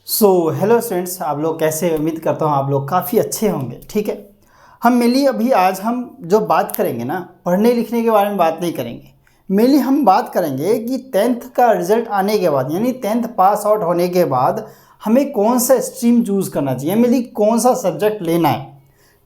Hello students, आप लोग कैसे? उम्मीद करता हूँ आप लोग काफ़ी अच्छे होंगे। ठीक है, हम मेनली अभी आज हम जो बात करेंगे ना, पढ़ने लिखने के बारे में बात नहीं करेंगे। मेनली हम बात करेंगे कि 10th का रिज़ल्ट आने के बाद यानी 10th पास आउट होने के बाद हमें कौन सा स्ट्रीम चूज़ करना चाहिए, मेनली कौन सा सब्जेक्ट लेना है।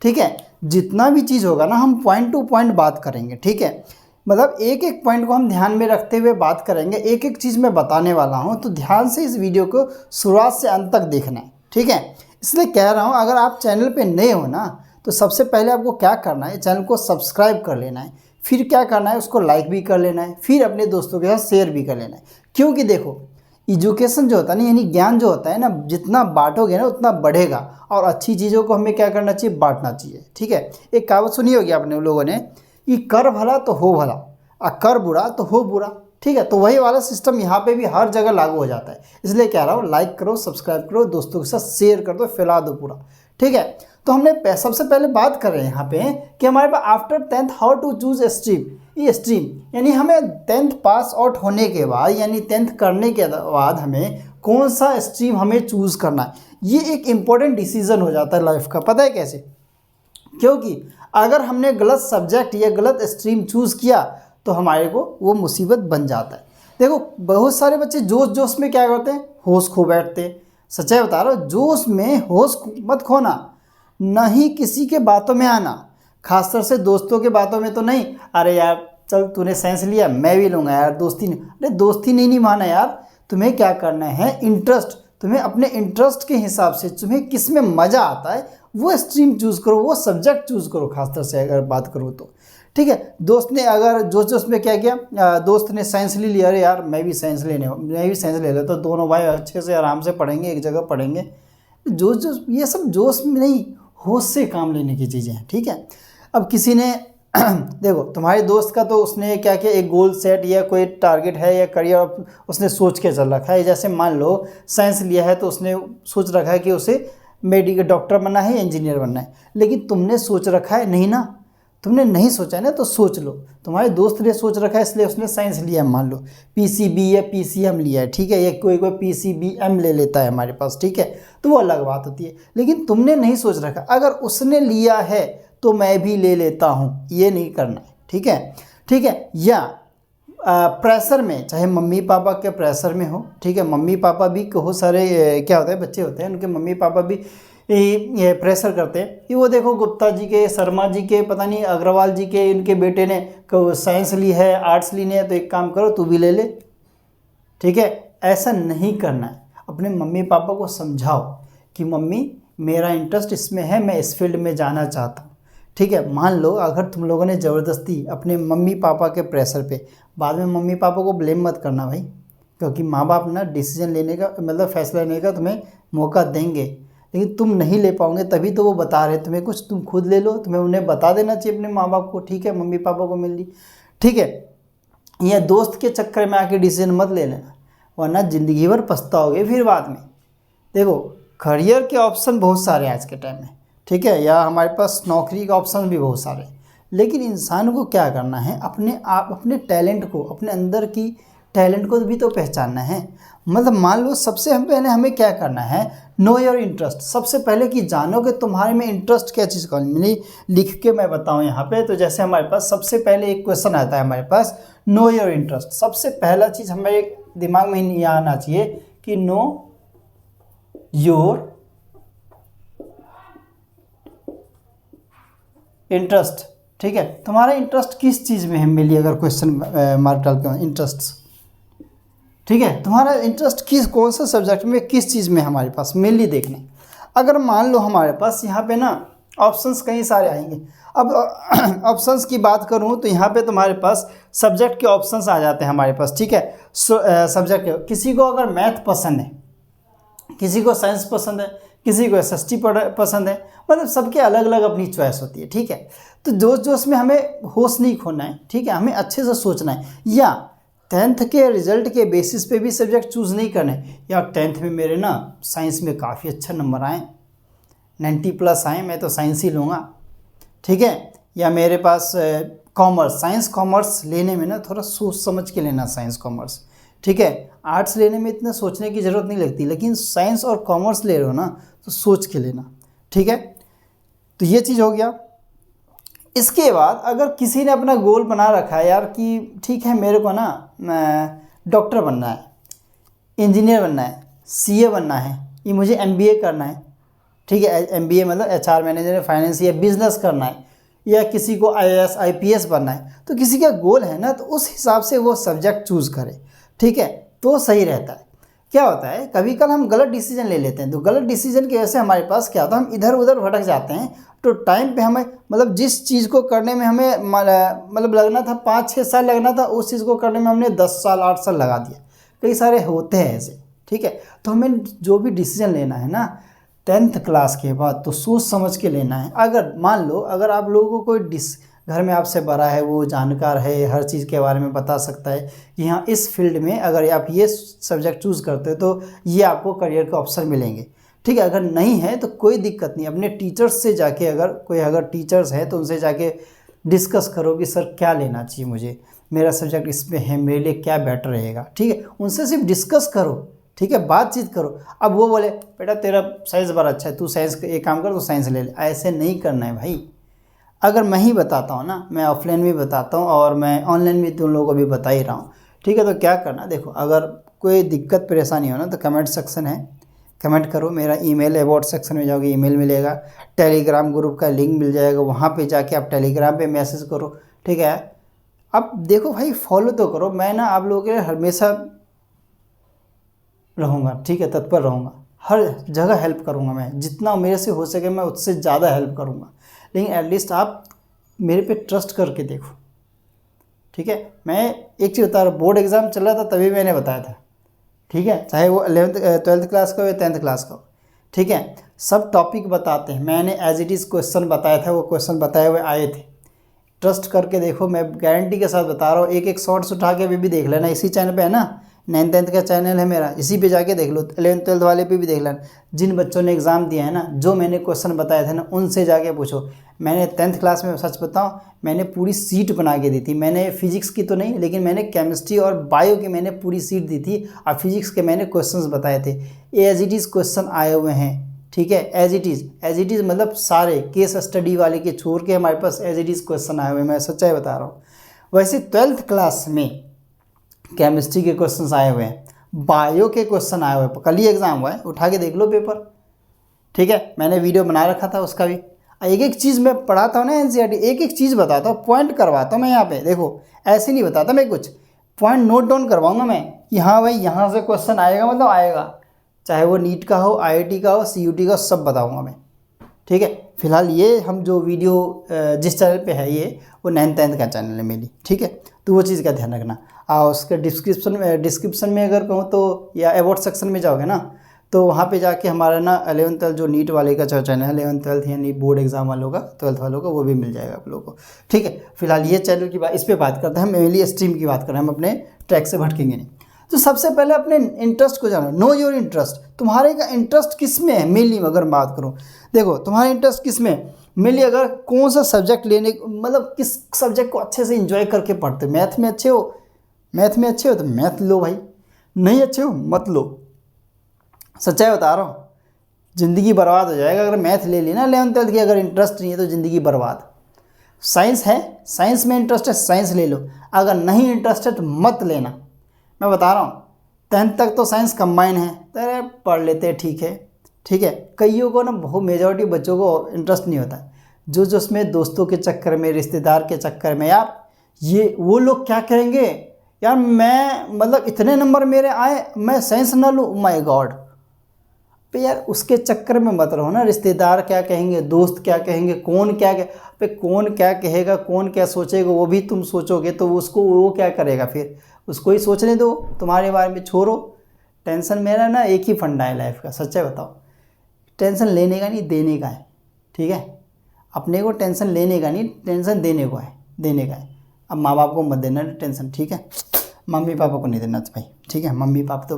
ठीक है, जितना भी चीज़ होगा ना हम पॉइंट टू पॉइंट बात करेंगे। ठीक है, मतलब एक एक पॉइंट को हम ध्यान में रखते हुए बात करेंगे। एक एक चीज़ मैं बताने वाला हूँ, तो ध्यान से इस वीडियो को शुरुआत से अंत तक देखना है। ठीक है, इसलिए कह रहा हूँ अगर आप चैनल पे नए हो ना, तो सबसे पहले आपको क्या करना है, चैनल को सब्सक्राइब कर लेना है। फिर क्या करना है, उसको लाइक भी कर लेना है, फिर अपने दोस्तों के साथ शेयर भी कर लेना है। क्योंकि देखो, एजुकेशन जो होता है ना, यानी ज्ञान जो होता है ना, जितना बांटोगे ना उतना बढ़ेगा। और अच्छी चीज़ों को हमें क्या करना चाहिए, बांटना चाहिए। ठीक है, एक कहावत सुनी होगी आपने लोगों ने कि कर भला तो हो भला और कर बुरा तो हो बुरा। ठीक है, तो वही वाला सिस्टम यहाँ पे भी हर जगह लागू हो जाता है। इसलिए कह रहा हूँ लाइक करो, सब्सक्राइब करो, दोस्तों के साथ शेयर कर दो, फैला दो पूरा। ठीक है, तो हमने सबसे पहले बात कर रहे हैं यहाँ पे कि हमारे पास after 10th how to choose a stream. ये स्ट्रीम यानी हमें 10th पास आउट होने के बाद यानी 10th करने के बाद हमें कौन सा स्ट्रीम हमें चूज़ करना है। ये एक इम्पोर्टेंट डिसीजन हो जाता है लाइफ का। पता है कैसे? क्योंकि अगर हमने गलत सब्जेक्ट या गलत स्ट्रीम चूज़ किया तो हमारे को वो मुसीबत बन जाता है। देखो, बहुत सारे बच्चे जोश जोश में क्या करते हैं, होश खो बैठते हैं। सच्चाई बता रहा हूँ, जोश में होश मत खोना, ना ही किसी के बातों में आना, खासतौर से दोस्तों के बातों में तो नहीं। अरे यार चल तूने साइंस लिया, मैं भी लूँगा यार, दोस्ती नहीं। अरे दोस्ती नहीं माना यार, तुम्हें क्या करना है, इंटरेस्ट, तुम्हें अपने इंटरेस्ट के हिसाब से तुम्हें किस में मज़ा आता है वो स्ट्रीम चूज़ करो, वो सब्जेक्ट चूज़ करो। खासतौर से अगर बात करूँ तो ठीक है, दोस्त ने अगर जोश जोश में क्या किया, दोस्त ने साइंस ले लिया, अरे यार मैं भी साइंस ले लेता, तो दोनों भाई अच्छे से आराम से पढ़ेंगे, एक जगह पढ़ेंगे। जोश जोश, ये सब जोश में नहीं, होश से काम लेने की चीज़ें हैं। ठीक है, अब किसी ने देखो, तुम्हारे दोस्त का तो उसने क्या किया, एक गोल सेट या कोई टारगेट है या करियर उसने सोच के चल रखा है। जैसे मान लो साइंस लिया है तो उसने सोच रखा है कि उसे मेडिकल डॉक्टर बनना है, इंजीनियर बनना है। लेकिन तुमने सोच रखा है नहीं ना, तुमने नहीं सोचा है ना, तो सोच लो। तुम्हारे दोस्त ने सोच रखा है इसलिए उसने साइंस लिया है, मान लो पीसीबी या पीसीएम लिया है। ठीक है, या कोई पीसीबीएम ले लेता है हमारे पास। ठीक है, तो वो अलग बात होती है। लेकिन तुमने नहीं सोच रखा, अगर उसने लिया है तो मैं भी ले लेता हूँ, ये नहीं करना है। ठीक है, ठीक है। या प्रेशर में, चाहे मम्मी पापा के प्रेशर में हो, ठीक है, मम्मी पापा भी बहुत सारे क्या होता है, बच्चे होते हैं उनके मम्मी पापा भी ये प्रेशर करते हैं कि वो देखो गुप्ता जी के, शर्मा जी के, पता नहीं अग्रवाल जी के, इनके बेटे ने साइंस ली है, आर्ट्स ली है, तो एक काम करो तू भी ले ले। ठीक है, ऐसा नहीं करना है। अपने मम्मी पापा को समझाओ कि मम्मी मेरा इंटरेस्ट इसमें है, मैं इस फील्ड में जाना चाहता हूँ। ठीक है, मान लो अगर तुम लोगों ने ज़बरदस्ती अपने मम्मी पापा के प्रेशर पे, बाद में मम्मी पापा को ब्लेम मत करना भाई, क्योंकि माँ बाप ना डिसीजन लेने का मतलब फैसला लेने का तुम्हें मौका देंगे, लेकिन तुम नहीं ले पाओगे, तभी तो वो बता रहे तुम्हें कुछ, तुम खुद ले लो। तुम्हें उन्हें बता देना चाहिए अपने माँ बाप को। ठीक है, मम्मी पापा को मिल ली। ठीक है, या दोस्त के चक्कर में आके डिसीजन मत ले लेना, वरना ज़िंदगी भर पछताओगे फिर बाद में। देखो, करियर के ऑप्शन बहुत सारे हैं आज के टाइम में। ठीक है, या हमारे पास नौकरी का ऑप्शन भी बहुत सारे, लेकिन इंसान को क्या करना है, अपने आप अपने टैलेंट को, अपने अंदर की टैलेंट को भी तो पहचानना है। मतलब मान लो सबसे पहले हमें क्या करना है, नो योर इंटरेस्ट। सबसे पहले कि जानो कि तुम्हारे में इंटरेस्ट क्या चीज़ का मिली, लिख के मैं बताऊं यहाँ पे। तो जैसे हमारे पास सबसे पहले एक क्वेश्चन आता है हमारे पास, नो योर इंटरेस्ट। सबसे पहला चीज़ हमारे दिमाग में ये आना चाहिए कि नो योर इंटरेस्ट। ठीक है, तुम्हारा इंटरेस्ट किस चीज़ में है, मिली अगर क्वेश्चन मार्क डालते हो इंटरेस्ट। ठीक है, तुम्हारा इंटरेस्ट कौन सा सब्जेक्ट में, किस चीज़ में हमारे पास मेनली देखना। अगर मान लो हमारे पास यहाँ पे ना ऑप्शंस कई सारे आएंगे। अब ऑप्शंस की बात करूँ तो यहाँ पे तुम्हारे पास सब्जेक्ट के ऑप्शंस आ जाते हैं हमारे पास। ठीक है, सब्जेक्ट, किसी को अगर मैथ पसंद है, किसी को साइंस पसंद है, किसी को एसएसटी पसंद है, मतलब सबके अलग अलग अपनी चॉइस होती है। ठीक है, तो जोश जोश में हमें होश नहीं खोना है। ठीक है, हमें अच्छे से सोचना है। या 10th के रिजल्ट के बेसिस पे भी सब्जेक्ट चूज़ नहीं करने, या 10th में मेरे ना साइंस में काफ़ी अच्छा नंबर आए, 90+ आए, मैं तो साइंस ही लूँगा। ठीक है, या मेरे पास कॉमर्स, साइंस कॉमर्स लेने में ना थोड़ा सोच समझ के लेना साइंस कॉमर्स, ठीक है। आर्ट्स लेने में इतना सोचने की ज़रूरत नहीं लगती, लेकिन साइंस और कॉमर्स ले रहे हो ना तो सोच के लेना, ठीक है। तो ये चीज़ हो गया। इसके बाद अगर किसी ने अपना गोल बना रखा है यार कि ठीक है मेरे को ना डॉक्टर बनना है, इंजीनियर बनना है, सीए बनना है, ये मुझे एमबीए करना है, ठीक है, एमबीए मतलब एचआर मैनेजर फाइनेंस या बिजनेस करना है, या किसी को आईएएस आईपीएस बनना है, तो किसी का गोल है ना तो उस हिसाब से वो सब्जेक्ट चूज़ करे, ठीक है, तो सही रहता है। क्या होता है कभी कल हम गलत डिसीजन ले लेते हैं, तो गलत डिसीजन की वजह से हमारे पास क्या होता है, हम इधर उधर भटक जाते हैं। तो टाइम पे हमें मतलब जिस चीज़ को करने में हमें मतलब लगना था 5-6 साल लगना था, उस चीज़ को करने में हमने 10 साल 8 साल लगा दिया। कई सारे होते हैं ऐसे, ठीक है। तो हमें जो भी डिसीजन लेना है ना 10th क्लास के बाद तो सोच समझ के लेना है। अगर मान लो अगर आप लोगों को कोई घर में आपसे बड़ा है, वो जानकार है, हर चीज़ के बारे में बता सकता है कि हाँ इस फील्ड में अगर आप ये सब्जेक्ट चूज़ करते हो तो ये आपको करियर के ऑप्शन मिलेंगे, ठीक है। अगर नहीं है तो कोई दिक्कत नहीं, अपने टीचर्स से जाके अगर टीचर्स हैं तो उनसे जाके डिस्कस करो कि सर क्या लेना चाहिए मुझे, मेरा सब्जेक्ट इसमें है, मेरे लिए क्या बेटर रहेगा, ठीक है। उनसे सिर्फ डिस्कस करो, ठीक है, बातचीत करो। अब वो बोले बेटा तेरा साइंस बड़ा अच्छा है, तू साइंस एक काम कर, तो साइंस ले ले, ऐसे नहीं करना है भाई। अगर मैं ही बताता हूँ ना, मैं ऑफलाइन भी बताता हूँ और मैं ऑनलाइन भी तुम लोगों को भी बता ही रहा हूँ, ठीक है। तो क्या करना, देखो अगर कोई दिक्कत परेशानी हो ना तो कमेंट सेक्शन है, कमेंट करो। मेरा ईमेल अबाउट सेक्शन में जाओगे ईमेल मिलेगा, टेलीग्राम ग्रुप का लिंक मिल जाएगा, वहाँ पे जाके आप टेलीग्राम पे मैसेज करो, ठीक है। अब देखो भाई फॉलो तो करो, मैं ना आप लोगों के लिए हमेशा रहूँगा, ठीक है, तत्पर रहूँगा, हर जगह हेल्प करूँगा, मैं जितना मेरे से हो सके मैं उससे ज़्यादा हेल्प करूँगा। लेकिन एटलीस्ट आप मेरे पे ट्रस्ट करके देखो, ठीक है। मैं एक चीज़ बता रहा हूँ, बोर्ड एग्ज़ाम चल रहा था तभी मैंने बताया था, ठीक है, चाहे वो 12th क्लास का हो या 10th क्लास का हो, ठीक है। सब टॉपिक बताते हैं, मैंने एज इट इज़ क्वेश्चन बताया था, वो क्वेश्चन बताए हुए आए थे, ट्रस्ट करके देखो, मैं गारंटी के साथ बता रहा हूँ। एक शॉर्ट्स उठा के भी देख लेना, इसी चैनल पे है ना, 9th-10th का चैनल है मेरा, इसी पे जाके देख लो। 11th-12th वाले पे भी देख लेना, जिन बच्चों ने एग्ज़ाम दिया है ना, जो मैंने क्वेश्चन बताए थे ना, उनसे जाके पूछो। मैंने 10th क्लास में सच बताऊँ, मैंने पूरी सीट बना के दी थी, मैंने फिजिक्स की तो नहीं, लेकिन मैंने केमिस्ट्री और बायो की मैंने पूरी सीट दी थी, और फिजिक्स के मैंने क्वेश्चन बताए थे। एज इट इज़ क्वेश्चन आए हुए हैं, ठीक है, एज इट इज़ मतलब सारे केस स्टडी वाले के छोड़ के हमारे पास एज इट इज़ क्वेश्चन आए हुए हैं, मैं सच्चाई बता रहा हूँ। वैसे 12th क्लास में केमिस्ट्री के क्वेश्चंस आए हुए हैं, बायो के क्वेश्चन आए हुए हैं, कल ही एग्ज़ाम हुआ है, उठा के देख लो पेपर, ठीक है। मैंने वीडियो बना रखा था उसका भी, एक एक चीज़ मैं पढ़ाता हूँ ना एनसीईआरटी, एक एक चीज़ बताता हूँ, पॉइंट करवाता हूँ मैं यहाँ पे, देखो ऐसे नहीं बताता मैं, कुछ पॉइंट नोट डाउन करवाऊँगा मैं कि हाँ भाई यहाँ से क्वेश्चन आएगा मतलब आएगा, चाहे वो नीट का हो, आईआईटी का हो, सीयूटी का हो, सब बताऊँगा मैं, ठीक है। फिलहाल ये हम जो वीडियो जिस चैनल पे है ये वो 9th-10th का चैनल है मेरी, ठीक है। तो वो चीज़ का ध्यान रखना। और उसके डिस्क्रिप्शन में अगर कहूँ तो या अबाउट सेक्शन में जाओगे ना तो वहाँ पे जाके हमारा ना 11th-12th जो नीट वाले का जो चैनल है, 11th-12th यानी बोर्ड एग्जाम वालों का, 12th वालों का, वो भी मिल जाएगा आप लोगों को, ठीक है। फिलहाल ये चैनल की बात, इस पर बात करते हैं, मेनली स्ट्रीम की बात कर रहे हैं, हम अपने ट्रैक से भटकेंगे नहीं। तो सबसे पहले अपने इंटरेस्ट को जानो, नो योर इंटरेस्ट, तुम्हारे का इंटरेस्ट किस में है। मेनली अगर बात करूँ, देखो तुम्हारा इंटरेस्ट किस में, मेनली अगर कौन सा सब्जेक्ट लेने, मतलब किस सब्जेक्ट को अच्छे से इंजॉय करके पढ़ते हो। मैथ में अच्छे हो तो मैथ लो भाई, नहीं अच्छे हो मत लो, सच्चाई बता रहा हूँ, ज़िंदगी बर्बाद हो जाएगा अगर मैथ ले ली ना 11th-12th की, अगर इंटरेस्ट नहीं है तो ज़िंदगी बर्बाद। साइंस है, साइंस में इंटरेस्ट है, साइंस ले लो, अगर नहीं इंटरेस्ट है तो मत लेना, मैं बता रहा हूँ। 10th तक तो साइंस कंबाइन है, तो पढ़ लेते हैं, ठीक है। कईयों को ना, बहुत मेजॉरिटी बच्चों को इंटरेस्ट नहीं होता, जो उसमें दोस्तों के चक्कर में, रिश्तेदार के चक्कर में, यार ये वो लोग क्या करेंगे यार, मैं मतलब इतने नंबर मेरे आए, मैं साइंस ना लूँ, माय गॉड। पे यार उसके चक्कर में मत रहो ना, रिश्तेदार क्या कहेंगे, दोस्त क्या कहेंगे, कौन क्या कहेगा, कौन क्या सोचेगा, वो भी तुम सोचोगे तो उसको वो क्या करेगा, फिर उसको ही सोचने दो, तुम्हारे बारे में छोड़ो टेंशन। मेरा ना एक ही फंडा है लाइफ का, सच्चाई बताओ, टेंशन लेने का नहीं देने का है, ठीक है। अपने को टेंशन लेने का नहीं, टेंशन देने का है। अब माँ बाप को मत देना टेंशन, ठीक है, मम्मी पापा को नहीं देना भाई, ठीक है। मम्मी पापा तो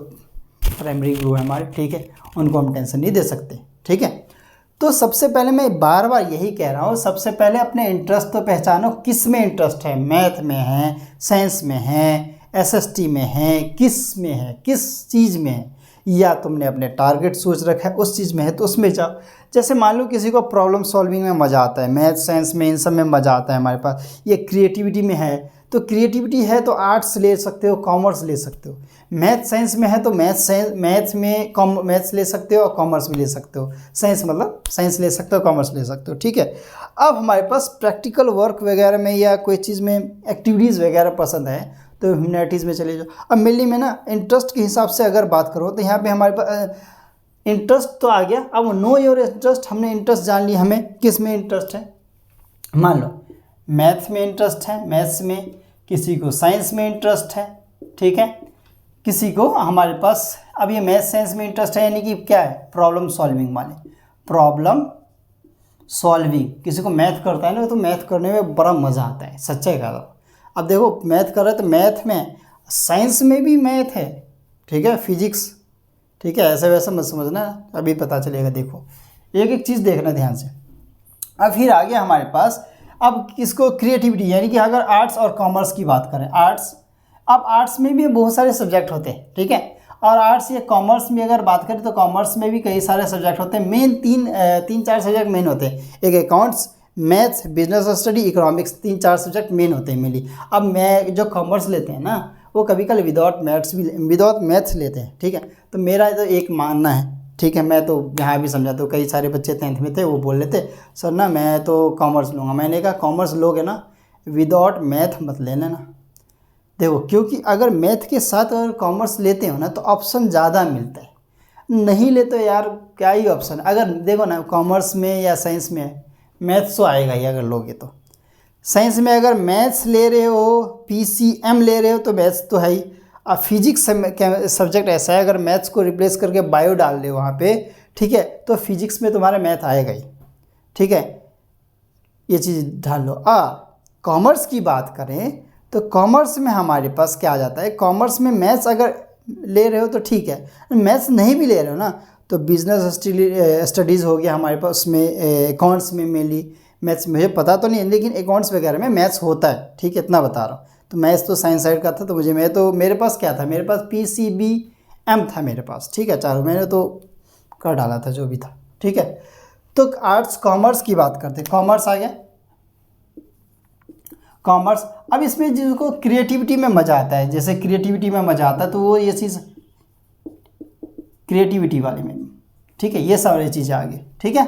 प्राइमरी गुरु है हमारे, ठीक है, उनको हम टेंशन नहीं दे सकते, ठीक है। तो सबसे पहले मैं बार बार यही कह रहा हूँ, सबसे पहले अपने इंटरेस्ट तो पहचानो, किस में इंटरेस्ट है, मैथ में है, साइंस में है, एसएसटी में है, किस में है, किस चीज़ में है, या तुमने अपने टारगेट सोच रखा है उस चीज़ में है तो उसमें जाओ। जैसे मान लो किसी को प्रॉब्लम सॉल्विंग में मज़ा आता है, मैथ साइंस में इन सब में मज़ा आता है हमारे पास, ये क्रिएटिविटी में है तो क्रिएटिविटी है तो आर्ट्स ले सकते हो, कॉमर्स ले सकते हो। मैथ साइंस में है तो मैथ्स में मैथ्स ले सकते हो और कॉमर्स भी ले सकते हो। साइंस मतलब साइंस ले सकते हो, कॉमर्स ले सकते हो, ठीक है। अब हमारे पास प्रैक्टिकल वर्क वगैरह में या कोई चीज़ में एक्टिविटीज़ वगैरह पसंद है तो ह्यूमैनिटीज़ में चले जाओ। अब मेनली में ना इंटरेस्ट के हिसाब से अगर बात करो तो यहाँ पे हमारे पास इंटरेस्ट तो आ गया। अब नो योर इंटरेस्ट, हमने इंटरेस्ट जान लिया हमें किस में इंटरेस्ट है। मान लो मैथ्स में इंटरेस्ट है, मैथ्स में, किसी को साइंस में इंटरेस्ट है, ठीक है, किसी को हमारे पास अब ये मैथ साइंस में इंटरेस्ट है, यानी कि क्या है, प्रॉब्लम सॉल्विंग वाले, प्रॉब्लम सॉल्विंग। किसी को मैथ करता है ना तो मैथ करने में बड़ा मज़ा आता है, सच्चाई कहा था। अब देखो मैथ कर रहे हैं तो मैथ में, साइंस में भी मैथ है, ठीक है, फिजिक्स, ठीक है, ऐसे वैसे मत समझना, अभी पता चलेगा। देखो एक एक चीज़ देखना ध्यान से। अब फिर आ गया हमारे पास अब किसको, क्रिएटिविटी, यानी कि अगर आर्ट्स और कॉमर्स की बात करें, आर्ट्स, अब आर्ट्स में भी बहुत सारे सब्जेक्ट होते हैं, ठीक है, और आर्ट्स या कॉमर्स में अगर बात करें तो कॉमर्स में भी कई सारे सब्जेक्ट होते हैं। मेन तीन चार सब्जेक्ट मेन होते हैं, एक accounts, maths, business study, economics, 3-4 subject main होते हैं मेनली। अब मैं जो कॉमर्स लेते हैं ना वो कभी कभी विदाउट मैथ्स लेते हैं, ठीक है। तो मेरा तो एक मानना है, ठीक है, मैं तो यहाँ भी समझाता हूँ, कई सारे बच्चे 10th में थे वो बोल रहे थे सर ना मैं तो कॉमर्स लूँगा। मैंने कहा कॉमर्स लोगे ना विदाउट मैथ मत लेना ना। देखो क्योंकि अगर मैथ के साथ अगर कॉमर्स लेते हो ना तो ऑप्शन ज़्यादा मिलता है, नहीं लेते यार क्या ही ऑप्शन। अगर देखो ना कॉमर्स में या साइंस में मैथ्स तो आएगा ही अगर लोगे तो। साइंस में अगर मैथ्स ले रहे हो, पीसीएम ले रहे हो तो मैथ्स तो है ही। अब फिजिक्स सब्जेक्ट ऐसा है अगर मैथ्स को रिप्लेस करके बायो डाल दे वहाँ पे, ठीक है, तो फिजिक्स में तुम्हारा मैथ आएगा ही, ठीक है, ये चीज़ डाल लो। कॉमर्स की बात करें तो कॉमर्स में हमारे पास क्या आ जाता है, कॉमर्स में मैथ्स अगर ले रहे हो तो ठीक है, मैथ्स नहीं भी ले रहे हो ना तो बिजनेस स्टडीज़ हो गया हमारे पास, उसमें अकाउंट्स में मेनली मैथ्स, मुझे पता तो नहीं है लेकिन अकाउंट्स वगैरह में मैथ्स होता है, ठीक है, इतना बता रहा हूँ। तो मैथ्स तो साइंस साइड का था तो मेरे पास क्या था, मेरे पास पीसीबीएम था मेरे पास, ठीक है, चारों मैंने तो कर डाला था जो भी था, ठीक है। तो आर्ट्स कॉमर्स की बात करते हैं, कॉमर्स आ गया, कॉमर्स। अब इसमें जिसको क्रिएटिविटी में मज़ा आता है, जैसे क्रिएटिविटी में मज़ा आता है तो वो ये चीज़ क्रिएटिविटी वाले में, ठीक है, ये सारी चीज़ें आ गई, ठीक है।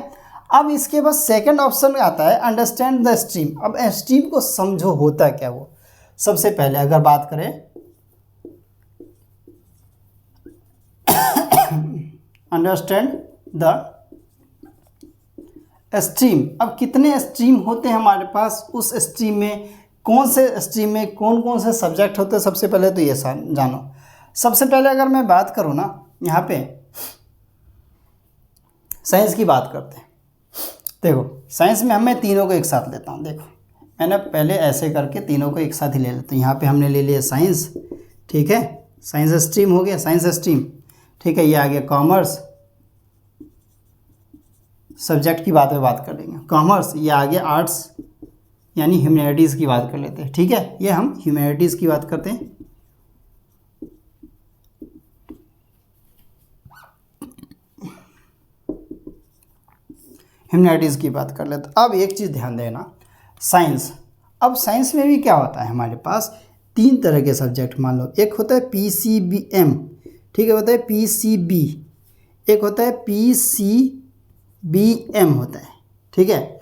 अब इसके बाद सेकंड ऑप्शन आता है अंडरस्टैंड द स्ट्रीम। अब स्ट्रीम को समझो होता है क्या वो। सबसे पहले अगर बात करें अंडरस्टैंड द स्ट्रीम। अब कितने स्ट्रीम होते हैं हमारे पास, उस स्ट्रीम में कौन से स्ट्रीम में कौन कौन से सब्जेक्ट होते हैं, सबसे पहले तो ये जानो। सबसे पहले अगर मैं बात करूँ ना यहाँ पे साइंस की बात करते हैं। देखो साइंस में मैं तीनों को एक साथ लेता हूँ। देखो मैंने पहले ऐसे करके तीनों को एक साथ ही ले लेता हूँ। यहाँ पे हमने ले लिया साइंस, ठीक है, साइंस स्ट्रीम हो गया, साइंस स्ट्रीम, ठीक है। ये आ गया कॉमर्स, सब्जेक्ट की बात कर लेंगे कॉमर्स। ये आ गया आर्ट्स यानी ह्यूमैनिटीज़ की बात कर लेते हैं, ठीक है, ये हम ह्यूमैनिटीज़ की बात करते हैं। ह्यूमैनिटीज़ की बात कर लेते। अब एक चीज़ ध्यान देना, साइंस। अब साइंस में भी क्या होता है हमारे पास, 3 तरह के सब्जेक्ट मान लो। एक होता है पीसीबीएम, ठीक है, होता है पीसीबी, एक होता है पीसीबीएम होता है, ठीक है,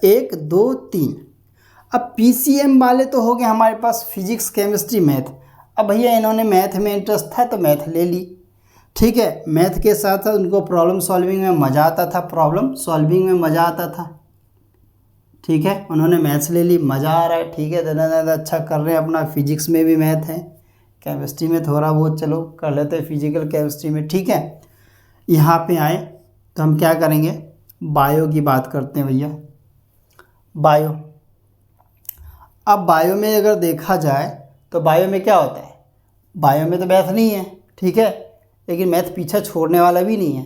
1 2 3। अब पीसीएम वाले तो हो गए हमारे पास फिजिक्स केमिस्ट्री मैथ। अब भैया इन्होंने मैथ में इंटरेस्ट था तो मैथ ले ली, ठीक है, मैथ के साथ साथ उनको प्रॉब्लम सॉल्विंग में मज़ा आता था, प्रॉब्लम सॉल्विंग में मज़ा आता था, ठीक है, उन्होंने मैथ्स ले ली, मज़ा आ रहा है, ठीक है, ज़्यादा अच्छा कर रहे हैं अपना। फिजिक्स में भी मैथ है, केमिस्ट्री में थोड़ा बहुत चलो कर लेते हैं, फिजिकल केमिस्ट्री में, ठीक है। यहाँ पे आए तो हम क्या करेंगे, बायो की बात करते हैं भैया, बायो। अब बायो में अगर देखा जाए तो बायो में क्या होता है, बायो में तो मैथ नहीं है, ठीक है, लेकिन मैथ पीछा छोड़ने वाला भी नहीं है।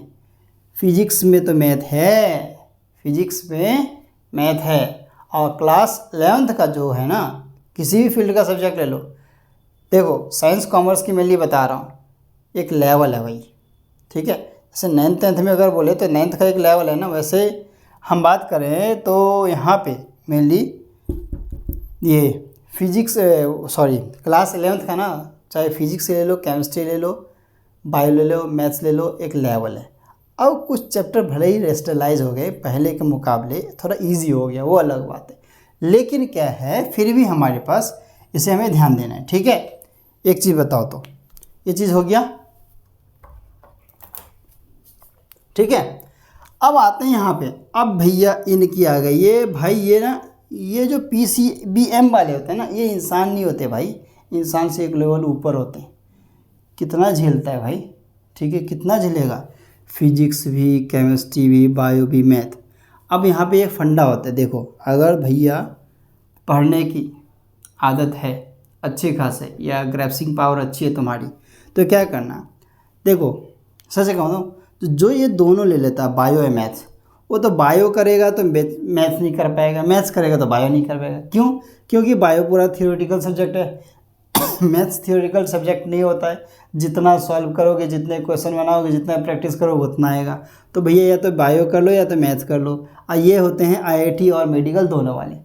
फिजिक्स में तो मैथ है, फिजिक्स में मैथ है, और क्लास 11th का जो है ना, किसी भी फील्ड का सब्जेक्ट ले लो, देखो साइंस कॉमर्स की मैं लिए बता रहा हूँ, एक लेवल है भाई, ठीक है। जैसे 9th 10th में अगर बोले तो 9th का एक लेवल है ना, वैसे हम बात करें तो यहाँ पे मेनली ये फिजिक्स सॉरी क्लास 11th का ना, चाहे फिजिक्स ले लो, केमिस्ट्री ले लो, बायो ले लो, मैथ्स ले लो, एक लेवल है। अब कुछ चैप्टर भले ही रेस्टलाइज हो गए, पहले के मुकाबले थोड़ा इजी हो गया, वो अलग बात है, लेकिन क्या है फिर भी हमारे पास इसे हमें ध्यान देना है, ठीक है। एक चीज़ बताओ तो, ये चीज़ हो गया, ठीक है। अब आते हैं यहाँ पे, अब भैया इनकी आ गई, ये भाई ये ना, ये जो PCBM वाले होते हैं ना, ये इंसान नहीं होते भाई, इंसान से एक लेवल ऊपर होते हैं। कितना झेलता है भाई, ठीक है, कितना झेलेगा, फिजिक्स भी, केमिस्ट्री भी, बायो भी, मैथ। अब यहाँ पे एक फंडा होता है, देखो अगर भैया पढ़ने की आदत है अच्छे खासे, या ग्रैस्पिंग पावर अच्छी है तुम्हारी, तो क्या करना, देखो सच कहूँ तो जो ये दोनों ले लेता है बायो या मैथ्स, वो तो बायो करेगा तो मैथ्स नहीं कर पाएगा, मैथ्स करेगा तो बायो नहीं कर पाएगा। क्यों? क्योंकि बायो पूरा थियोरेटिकल सब्जेक्ट है मैथ्स थियोरेटिकल सब्जेक्ट नहीं होता है, जितना सॉल्व करोगे, जितने क्वेश्चन बनाओगे, जितना प्रैक्टिस करोगे उतना आएगा। तो भैया या तो बायो कर लो या तो मैथ्स कर लो। ये होते हैं IIT और मेडिकल दोनों वाले,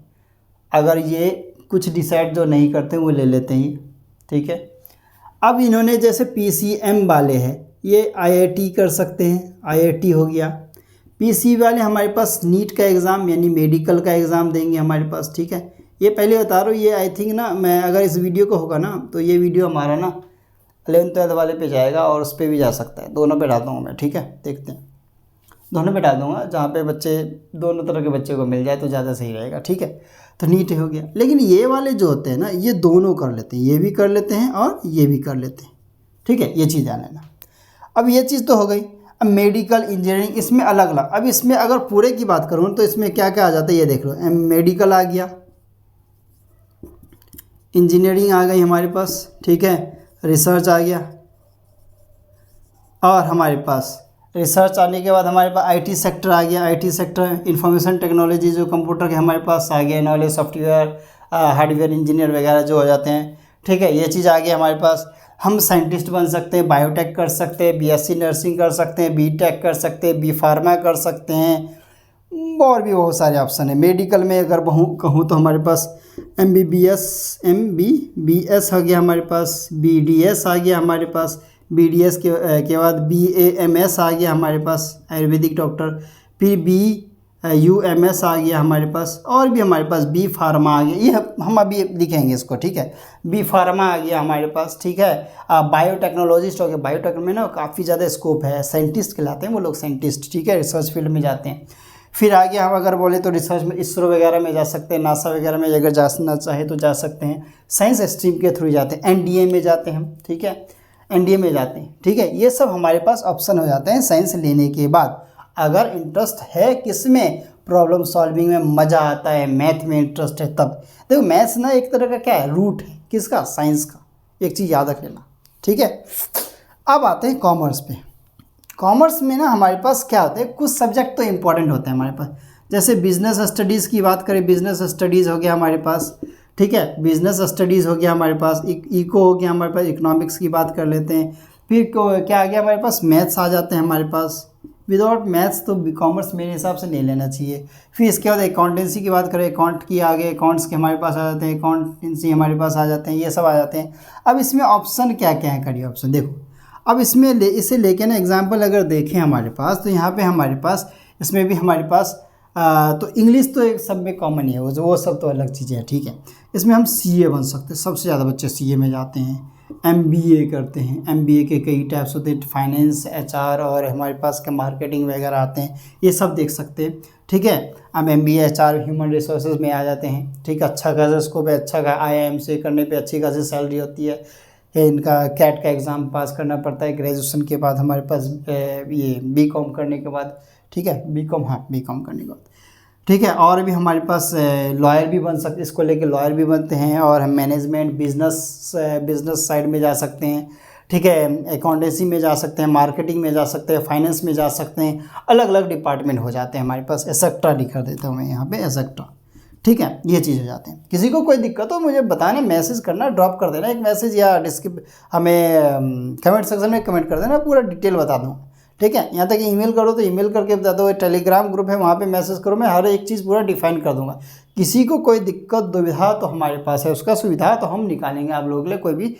अगर ये कुछ डिसाइड जो नहीं करते वो ले लेते हैं, ठीक है। अब इन्होंने जैसे PCM वाले हैं, ये IIT कर सकते हैं, IIT हो गया। PC वाले हमारे पास नीट का एग्ज़ाम यानी मेडिकल का एग्ज़ाम देंगे हमारे पास, ठीक है। ये पहले बता रहा हूँ, ये आई थिंक ना, मैं अगर इस वीडियो को होगा ना तो ये वीडियो हमारा ना 11th 12th वाले पे जाएगा, और उस पर भी जा सकता है, दोनों पे डाल दूँगा मैं, ठीक है। देखते हैं, दोनों पे डाल दूँगा, जहाँ पे बच्चे दोनों तरह के बच्चे को मिल जाए तो ज़्यादा सही रहेगा, ठीक है। तो नीट हो गया, लेकिन ये वाले जो होते हैं ना, ये दोनों कर लेते हैं, ये भी कर लेते हैं और ये भी कर लेते हैं, ठीक है। ये चीज़ ध्यान लेना। अब ये चीज़ तो हो गई। अब मेडिकल इंजीनियरिंग इसमें अलग अलग, अब इसमें अगर पूरे की बात करूँ तो इसमें क्या क्या आ जाता है ये देख लो। मेडिकल आ गया, इंजीनियरिंग आ गई हमारे पास, ठीक है, रिसर्च आ गया, और हमारे पास रिसर्च आने के बाद हमारे पास IT सेक्टर आ गया, IT सेक्टर इंफॉर्मेशन टेक्नोलॉजी जो कंप्यूटर के हमारे पास आ गया, नॉलेज सॉफ्टवेयर हार्डवेयर इंजीनियर वगैरह जो हो जाते हैं, ठीक है। ये चीज़ आ गया हमारे पास। हम साइंटिस्ट बन सकते हैं, बायोटेक कर सकते हैं, BSc नर्सिंग कर सकते हैं, BTech कर सकते हैं, B फार्मा कर सकते हैं, और भी बहुत सारे ऑप्शन है। मेडिकल में अगर कहूँ तो हमारे पास MBBS आ गया हमारे पास, BDS आ गया हमारे पास, BDS के बाद BAMS आ गया हमारे पास, आयुर्वेदिक डॉक्टर, फिर BUMS आ गया हमारे पास, और भी हमारे पास B फार्मा आ गया, ये हम अभी लिखेंगे इसको, ठीक है। B फार्मा आ गया हमारे पास, ठीक है। बायोटेक्नोलॉजिस्ट हो गया, बायोटेक में ना काफ़ी ज़्यादा स्कोप है, साइंटिस्ट कहलाते हैं वो लोग, साइंटिस्ट, ठीक है, रिसर्च फील्ड में जाते हैं। फिर आगे हम अगर बोले तो रिसर्च में ISRO वगैरह में जा सकते हैं, नासा वगैरह में अगर जाना चाहे तो जा सकते हैं, साइंस स्ट्रीम के थ्रू जाते हैं, NDA में जाते हैं हम, ठीक है, NDA में जाते हैं, ठीक है। ये सब हमारे पास ऑप्शन हो जाते हैं साइंस लेने के बाद। अगर इंटरेस्ट है किस में, प्रॉब्लम सॉल्विंग में मज़ा आता है, मैथ में इंटरेस्ट है, तब देखो मैथ्स ना एक तरह का क्या है, रूट है किसका, साइंस का, एक चीज़ याद रख लेना, ठीक है। अब आते हैं कॉमर्स पे। कॉमर्स में ना हमारे पास क्या होते हैं, कुछ सब्जेक्ट तो इम्पॉर्टेंट होते हैं हमारे पास, जैसे बिजनेस स्टडीज़ की बात करें, बिजनेस स्टडीज़ हो गया हमारे पास, ठीक है, बिजनेस स्टडीज़ हो गया हमारे पास, इको हो गया हमारे पास, इकोनॉमिक्स की बात कर लेते हैं। फिर क्या आ गया हमारे पास, मैथ्स आ जाते हैं हमारे पास। विदाउट मैथ्स तो कॉमर्स मेरे हिसाब से नहीं लेना चाहिए। फिर इसके बाद अकाउंटेंसी की बात करें, अकाउंट की आगे अकाउंट्स के हमारे पास आ जाते हैं, अकाउंटेंसी हमारे पास आ जाते हैं, ये सब आ जाते हैं। अब इसमें ऑप्शन क्या क्या है, करिए ऑप्शन देखो। अब इसमें इसे लेके ना एग्जाम्पल अगर देखें हमारे पास, तो यहाँ पे हमारे पास इसमें भी हमारे पास तो इंग्लिश तो एक सब में कॉमन ही है, वो सब तो अलग चीज़ें हैं, ठीक है। इसमें हम CA बन सकते हैं, सबसे ज़्यादा बच्चे CA में जाते हैं। MBA करते हैं, MBA के कई टाइप्स होते हैं, फाइनेंस, HR और हमारे पास के मार्केटिंग वगैरह आते हैं, ये सब देख सकते हैं, ठीक है। अब MBA HR ह्यूमन रिसोर्सेज में आ जाते हैं, ठीक है, अच्छा खासा स्कोप है, अच्छा IIM से करने पे अच्छी खासी सैलरी होती है। इनका कैट का एग्ज़ाम पास करना पड़ता है ग्रेजुएशन के बाद हमारे पास, ये BCom करने के बाद, ठीक है, BCom, हाँ BCom करने के बाद, ठीक है। और भी हमारे पास लॉयर भी बन सकते, इसको लेके लॉयर भी बनते हैं, और हम मैनेजमेंट बिजनेस साइड में जा सकते हैं, ठीक है, अकाउंटेंसी में जा सकते हैं, मार्केटिंग में जा सकते हैं, फाइनेंस में जा सकते हैं, अलग अलग डिपार्टमेंट हो जाते हैं हमारे पास। एसेक्ट्रा लिखा देता हूँ मैं यहाँ पे, एसेक्ट्रा, ठीक है, ये चीज़ हो जाते हैं। किसी को कोई दिक्कत हो मुझे बताना, मैसेज करना, ड्रॉप कर देना एक मैसेज, या हमें कमेंट सेक्शन में कमेंट कर देना, पूरा डिटेल बता दूँगा। ठीक है, यहाँ तक ईमेल करो तो ईमेल करके बता दो, टेलीग्राम ग्रुप है वहाँ पे मैसेज करो, मैं हर एक चीज़ पूरा डिफाइन कर दूँगा। किसी को कोई दिक्कत दुविधा तो हमारे पास है, उसका सुविधा तो हम निकालेंगे आप लोगों के लिए, कोई भी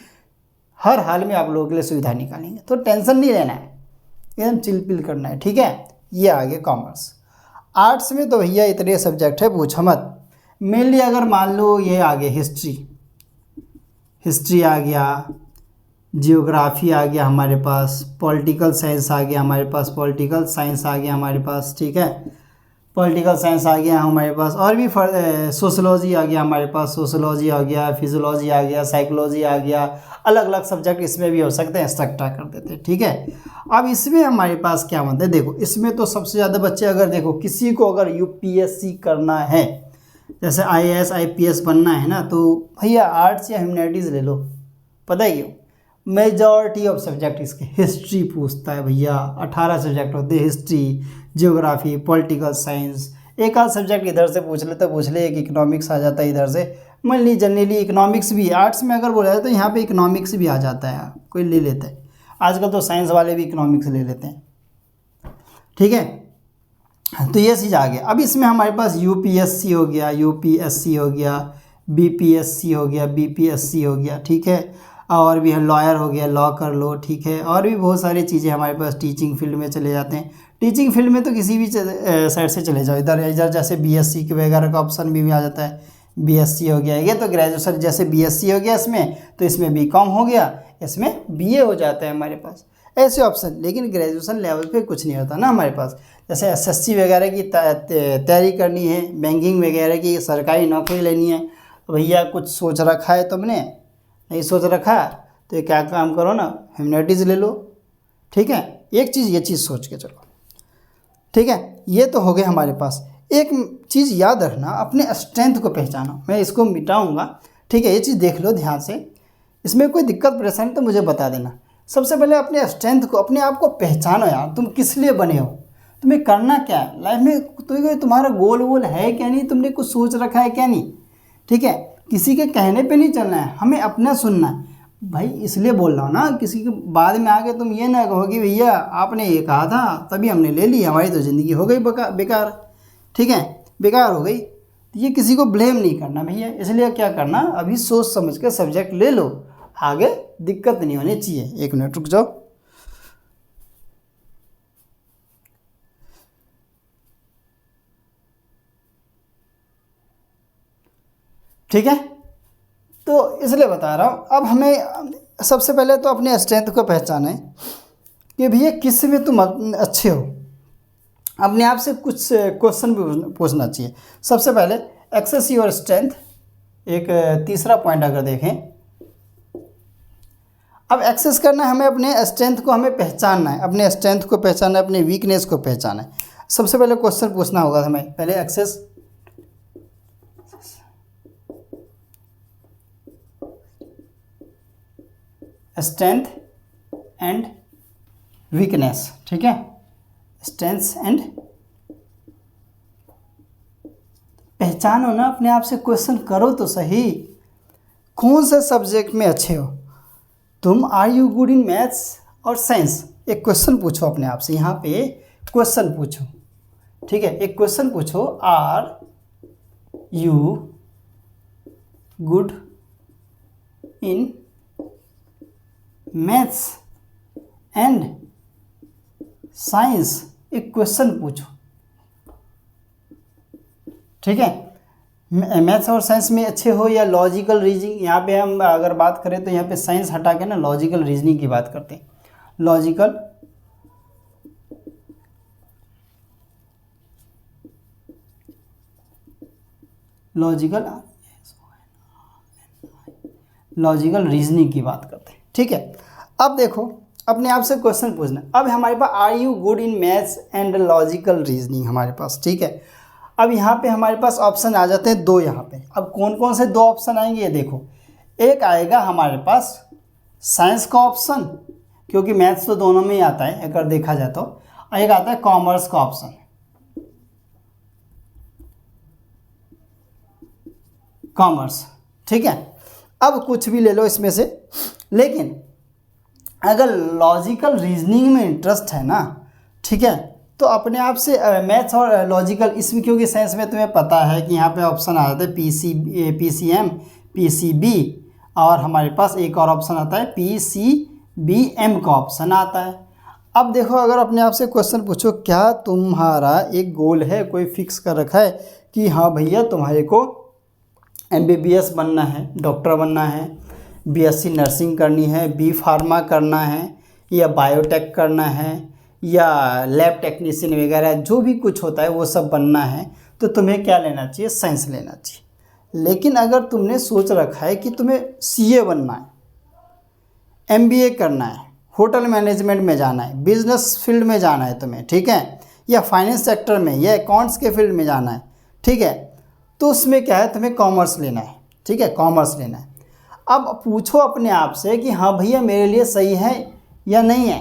हर हाल में आप लोगों के लिए सुविधा निकालेंगे। तो टेंशन नहीं लेना है, एकदम चिल करना है। ठीक है, ये आगे कॉमर्स। आर्ट्स में तो भैया इतने सब्जेक्ट है पूछो मत। मेनली अगर मान लो ये आगे हिस्ट्री आ गया, जियोग्राफी आ गया हमारे पास, पॉलिटिकल साइंस आ गया हमारे पास, पॉलिटिकल साइंस आ गया हमारे पास। ठीक है, पॉलिटिकल साइंस आ गया हमारे पास, और भी सोशलॉजी आ गया हमारे पास, सोशलॉजी आ गया, फिजियोलॉजी आ गया, साइकोलॉजी आ गया, अलग अलग सब्जेक्ट इसमें भी हो सकते हैं, एक्स्ट्रा कर देते हैं। ठीक है, अब इसमें हमारे पास क्या बनता है, देखो इसमें तो सबसे ज़्यादा बच्चे, अगर देखो किसी को अगर यूपीएससी करना है, जैसे आईएएस आईपीएस बनना है ना, तो भैया आर्ट्स या ह्यूमैनिटीज़ ले लो। पता है क्यों? मेजॉरिटी ऑफ सब्जेक्ट इसके हिस्ट्री पूछता है भैया, 18 सब्जेक्ट होते हैं, हिस्ट्री, जियोग्राफी, पॉलिटिकल साइंस, एक आध सब्जेक्ट इधर से पूछ ले तो पूछ ले, एक इकोनॉमिक्स आ जाता है इधर से, मान ली जनरली इकोनॉमिक्स भी आर्ट्स में अगर बोला जाए तो यहाँ पे इकोनॉमिक्स भी आ जाता है, कोई ले लेता है। आजकल तो साइंस वाले भी इकोनॉमिक्स ले लेते हैं। ठीक है, तो ये चीज़ आ गया। अब इसमें हमारे पास यूपीएससी हो गया, यूपीएससी हो गया, बीपीएससी हो गया, बीपीएससी हो गया। ठीक है, और भी है लॉयर हो गया, लॉ कर लो। ठीक है, और भी बहुत सारी चीज़ें हमारे पास, टीचिंग फील्ड में चले जाते हैं। टीचिंग फील्ड में तो किसी भी साइड से चले जाओ, इधर इधर जैसे बीएससी के वगैरह का ऑप्शन भी आ जाता है, बीएससी हो गया, ये तो ग्रेजुएशन, जैसे बीएससी हो गया इसमें, तो इसमें बीकॉम हो गया, इसमें बीए हो जाता है हमारे पास, ऐसे ऑप्शन। लेकिन ग्रेजुएशन लेवल पे कुछ नहीं होता ना हमारे पास। जैसे एसएससी वगैरह की तैयारी करनी है, बैंकिंग वगैरह की सरकारी नौकरी लेनी है, तो भैया कुछ सोच रखा है तुमने, नहीं सोच रखा तो ये क्या काम करो ना, ह्यूमैनिटीज़ ले लो। ठीक है, एक चीज़, ये चीज़ सोच के चलो। ठीक है, ये तो हो गए हमारे पास। एक चीज़ याद रखना, अपने स्ट्रेंथ को पहचानो, मैं इसको मिटाऊंगा। ठीक है, ये चीज़ देख लो ध्यान से, इसमें कोई दिक्कत परेशानी तो मुझे बता देना। सबसे पहले अपने स्ट्रेंथ को, अपने आप को पहचानो यार, तुम किस लिए बने हो, तुम्हें करना क्या है लाइफ में, तो तुम्हारा गोल वोल है क्या नहीं, तुमने कुछ सोच रखा है क्या नहीं। ठीक है, किसी के कहने पे नहीं चलना है, हमें अपना सुनना है भाई। इसलिए बोल रहा हूँ ना, किसी के बाद में आके तुम ये ना कहो कि भैया आपने ये कहा था तभी हमने ले ली, हमारी तो ज़िंदगी हो गई बेकार। ठीक है, बेकार हो गई, तो ये किसी को ब्लेम नहीं करना भैया। इसलिए क्या करना, अभी सोच समझ के सब्जेक्ट ले लो, आगे दिक्कत नहीं होनी चाहिए। एक मिनट रुक जाओ। ठीक है, तो इसलिए बता रहा हूँ। अब हमें सबसे पहले तो अपने स्ट्रेंथ को पहचाने कि भैया किस में तुम अच्छे हो। अपने आप से कुछ क्वेश्चन भी पूछना चाहिए। सबसे पहले एक्सेस योर स्ट्रेंथ, एक तीसरा पॉइंट अगर देखें, अब एक्सेस करना है हमें, अपने स्ट्रेंथ को हमें पहचानना है, अपने स्ट्रेंथ को पहचानना है, अपने वीकनेस को पहचानना है। सबसे पहले क्वेश्चन पूछना होगा हमें, पहले एक्सेस स्ट्रेंथ एंड वीकनेस। ठीक है, स्ट्रेंथ्स एंड, पहचानो ना अपने आप से, क्वेश्चन करो तो सही, कौन से सब्जेक्ट में अच्छे हो तुम। Are you good in maths और साइंस, एक क्वेश्चन पूछो अपने आप से, यहाँ पे क्वेश्चन पूछो। ठीक है, एक क्वेश्चन पूछो, are you good in maths and science, एक क्वेश्चन पूछो। ठीक है, मैथ्स और साइंस में अच्छे हो या लॉजिकल रीजनिंग, यहाँ पे हम अगर बात करें तो यहाँ पे साइंस हटा के ना लॉजिकल रीजनिंग की बात करते हैं। लॉजिकल रीजनिंग की बात करते हैं। ठीक है, अब देखो अपने आप से क्वेश्चन पूछना। अब हमारे पास are you good in maths and logical reasoning हमारे पास। ठीक है, अब यहाँ पे हमारे पास ऑप्शन आ जाते हैं दो यहाँ पे। अब कौन कौन से दो ऑप्शन आएंगे ये देखो, एक आएगा हमारे पास साइंस का ऑप्शन, क्योंकि मैथ्स तो दोनों में ही आता है अगर देखा जाए तो, एक आता है कॉमर्स का ऑप्शन। कॉमर्स, ठीक है। अब कुछ भी ले लो इसमें से, लेकिन अगर लॉजिकल रीजनिंग में इंटरेस्ट है ना, ठीक है, तो अपने आप से मैथ्स और लॉजिकल इसमें, क्योंकि साइंस में तुम्हें पता है कि यहाँ पे ऑप्शन आ जाते हैं PCM, PCB, और हमारे पास एक और ऑप्शन आता है PCBM का ऑप्शन आता है। अब देखो, अगर अपने आप से क्वेश्चन पूछो, क्या तुम्हारा एक गोल है, कोई फिक्स कर रखा है कि हाँ भैया तुम्हारे को MBBS बनना है, डॉक्टर बनना है, BSc नर्सिंग करनी है, B फार्मा करना है, या बायोटेक करना है, या लैब टेक्नीशियन वगैरह जो भी कुछ होता है वो सब बनना है, तो तुम्हें क्या लेना चाहिए? साइंस लेना चाहिए। लेकिन अगर तुमने सोच रखा है कि तुम्हें CA बनना है, MBA करना है, होटल मैनेजमेंट में जाना है, बिजनेस फील्ड में जाना है तुम्हें, ठीक है, या फाइनेंस सेक्टर में, या अकाउंट्स के फील्ड में जाना है, ठीक है, तो उसमें क्या है, तुम्हें कॉमर्स लेना है, ठीक है, कॉमर्स लेना है। अब पूछो अपने आप से कि हाँ भैया मेरे लिए सही है या नहीं है।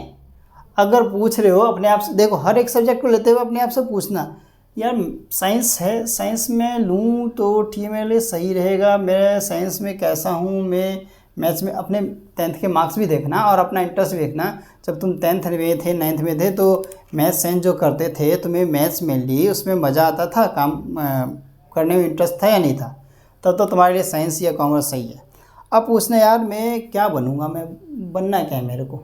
अगर पूछ रहे हो अपने आप से, देखो हर एक सब्जेक्ट को लेते हुए अपने आप से पूछना, यार साइंस है, साइंस में लूँ तो ठीक मेरे लिए सही रहेगा, मैं साइंस में कैसा हूँ, मैं मैथ्स में, अपने 10th के मार्क्स भी देखना और अपना इंटरेस्ट भी देखना। जब तुम 10th में थे, 9th में थे, तो मैथ्स साइंस जो करते थे, तुम्हें मैथ्स में ली उसमें मज़ा आता था, काम करने में इंटरेस्ट था या नहीं था, तब तो तुम्हारे लिए साइंस या कॉमर्स सही है। अब पूछना, यार मैं क्या बनूंगा, मैं बनना क्या है, मेरे को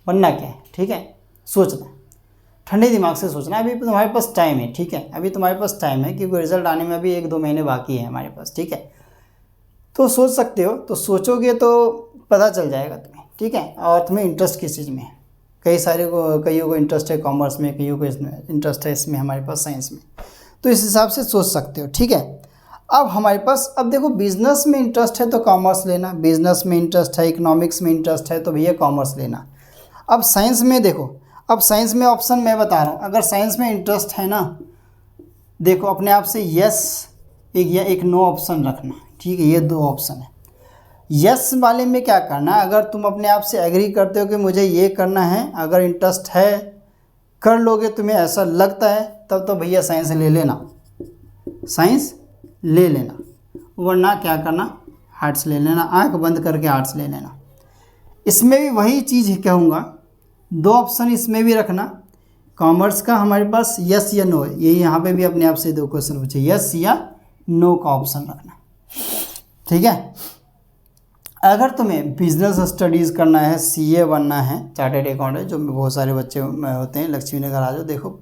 बनना क्या है, ठीक है, सोचना, ठंडे दिमाग से सोचना। अभी तुम्हारे पास टाइम है, ठीक है, अभी तुम्हारे पास टाइम है, क्योंकि रिजल्ट आने में अभी 1-2 महीने बाकी है हमारे पास, ठीक है, तो सोच सकते हो, तो सोचोगे तो पता चल जाएगा तुम्हें, ठीक है। और तुम्हें इंटरेस्ट किस चीज़ में है, कईयों को इंटरेस्ट है कॉमर्स में, कईयों को इसमें इंटरेस्ट है, इसमें हमारे पास साइंस में, तो इस हिसाब से सोच सकते हो, ठीक है। अब हमारे पास, अब देखो बिज़नेस में इंटरेस्ट है तो कॉमर्स लेना, बिज़नेस में इंटरेस्ट है, इकोनॉमिक्स में इंटरेस्ट है तो भैया कॉमर्स लेना। अब साइंस में देखो, अब साइंस में ऑप्शन मैं बता रहा हूँ, अगर साइंस में इंटरेस्ट है ना, देखो अपने आप से यस एक या एक नो ऑप्शन रखना, ठीक है, ये 2 ऑप्शन है। यस वाले में क्या करना, अगर तुम अपने आप से एग्री करते हो कि मुझे ये करना है, अगर इंटरेस्ट है, कर लोगे, तुम्हें ऐसा लगता है, तब तो भैया साइंस ले लेना, साइंस ले लेना, वरना क्या करना, आर्ट्स ले लेना, आंख बंद करके आर्ट्स ले लेना। इसमें भी वही चीज़ कहूँगा, 2 ऑप्शन इसमें भी रखना, कॉमर्स का हमारे पास यस या नो है, ये यहाँ पे भी अपने आप से 2 क्वेश्चन पूछे, यस या नो का ऑप्शन रखना, ठीक है। अगर तुम्हें बिजनेस स्टडीज़ करना है, CA बनना है, चार्टेड अकाउंटेंट, जो बहुत सारे बच्चे होते हैं, लक्ष्मी नगर आ जाओ, देखो